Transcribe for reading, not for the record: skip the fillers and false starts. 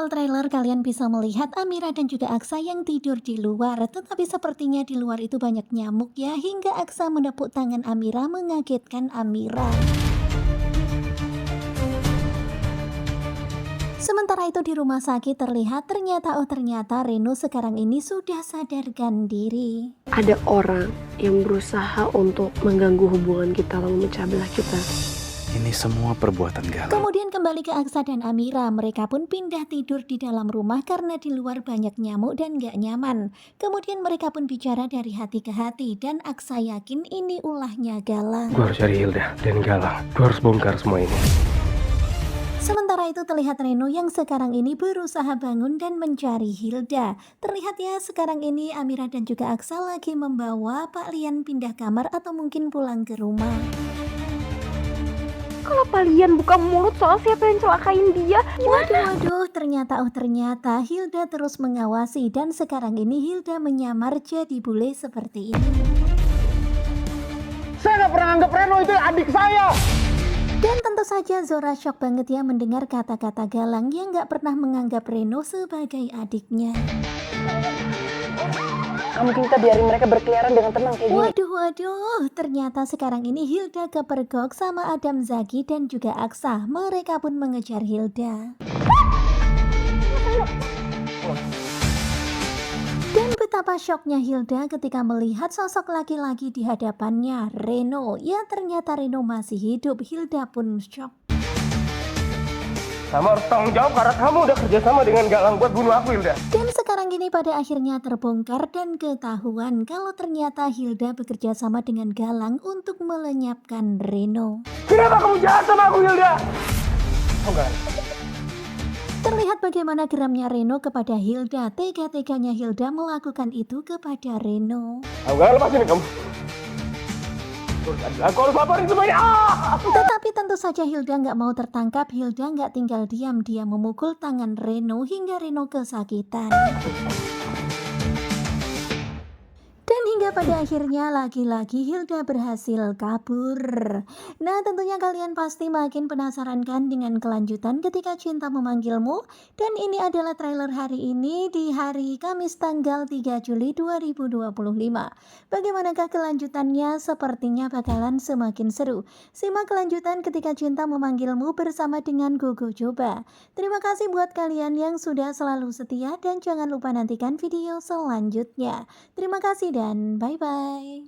awal trailer kalian bisa melihat Amira dan juga Aksa yang tidur di luar, tetapi sepertinya di luar itu banyak nyamuk ya, hingga Aksa menepuk tangan Amira mengagetkan Amira. Sementara itu di rumah sakit ternyata Reno sekarang ini sudah sadarkan diri. Ada orang yang berusaha untuk mengganggu hubungan kita lalu memecah belah kita. Ini semua perbuatan galau. Kemudian kembali ke Aksa dan Amira, mereka pun pindah tidur di dalam rumah karena di luar banyak nyamuk dan gak nyaman. Kemudian mereka pun bicara dari hati ke hati dan Aksa yakin ini ulahnya Galang. Gue harus cari Hilda dan Galang. Gue harus bongkar semua ini. Sementara itu terlihat Reno yang sekarang ini berusaha bangun dan mencari Hilda. Terlihat ya sekarang ini Amira dan juga Aksa lagi membawa Pak Lian pindah kamar atau mungkin pulang ke rumah. Kalau kalian buka mulut soal siapa yang celakain dia, Waduh, ternyata Hilda terus mengawasi dan sekarang ini Hilda menyamar jadi bule seperti ini. Saya nggak pernah anggap Reno itu adik saya. Dan tentu saja Zora shock banget ya mendengar kata-kata Galang yang gak pernah menganggap Reno sebagai adiknya. mungkin kita biarin mereka berkeliaran dengan tenang kayak gini. Waduh, ternyata sekarang ini Hilda kepergok sama Adam Zaki dan juga Aksa. Mereka pun mengejar Hilda. Dan betapa syoknya Hilda ketika melihat sosok laki-laki di hadapannya, Reno. Ya ternyata Reno masih hidup, Hilda pun syok. Kamu harus tanggung jawab karena kamu udah kerjasama dengan Galang buat bunuh aku, Hilda. Dan sekarang ini pada akhirnya terbongkar dan ketahuan kalau ternyata Hilda bekerja sama dengan Galang untuk melenyapkan Reno. Kenapa kamu jahat sama aku, Hilda? Oh, enggak. Terlihat bagaimana geramnya Reno kepada Hilda. Tega-teganya Hilda melakukan itu kepada Reno. Aku gak lepasin kamu. Aku harus laporin semuanya. Tetapi tentu saja Hilda nggak mau tertangkap. Hilda nggak tinggal diam. Dia memukul tangan Reno hingga Reno kesakitan. Dan hingga pada akhirnya lagi-lagi Hilda berhasil kabur. Nah tentunya kalian pasti makin penasaran kan dengan kelanjutan Ketika Cinta Memanggilmu. Dan ini adalah trailer hari ini di hari Kamis tanggal 3 Juli 2025. Bagaimanakah kelanjutannya? Sepertinya bakalan semakin seru. Simak kelanjutan Ketika Cinta Memanggilmu bersama dengan Gogo Coba. Terima kasih buat kalian yang sudah selalu setia dan jangan lupa nantikan video selanjutnya. Terima kasih dan bye-bye.